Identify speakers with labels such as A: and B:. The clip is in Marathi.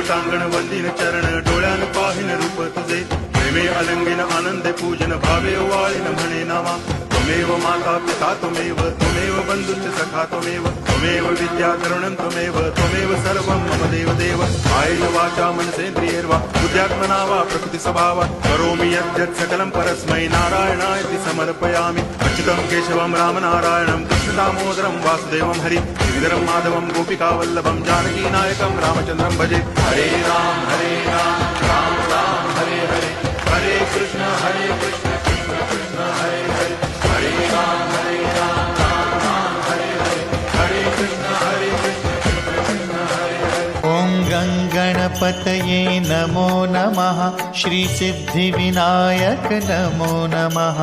A: सांगण वंदिन चरण डोळ्यान पाहिन रूप तुझे प्रेमे अलंगिन आनंदे पूजन भावे वाळीन म्हणे नामा त्वमेव माता पिता त्वमेव बंधुश्च सखा त्वमेव विद्या तरुणं त्वमेव सर्वं मम देव कायेन वाचा मनसेन्द्रियैर्वा बुद्ध्यात्मना वा प्रकृति स्वभावात् करोमि यद्यत् सकलं परस्मै नारायणायति समर्पयामि अच्युतं केशवं रामनारायणं कृष्णदामोदरं वासुदेवं हरि श्रीधरं माधवं गोपिकावल्लभं जानकीनायकं रामचन्द्रं भजे हरे राम राम राम हरे हरे हरे कृष्ण कृष्ण कृष्ण हरे हरे हरे राम राम राम हरे हरे हरे कृष्ण कृष्ण कृष्ण हरे हरे।
B: ॐ गणपतये नमो नमः श्री सिद्धिविनायक नमो नमः।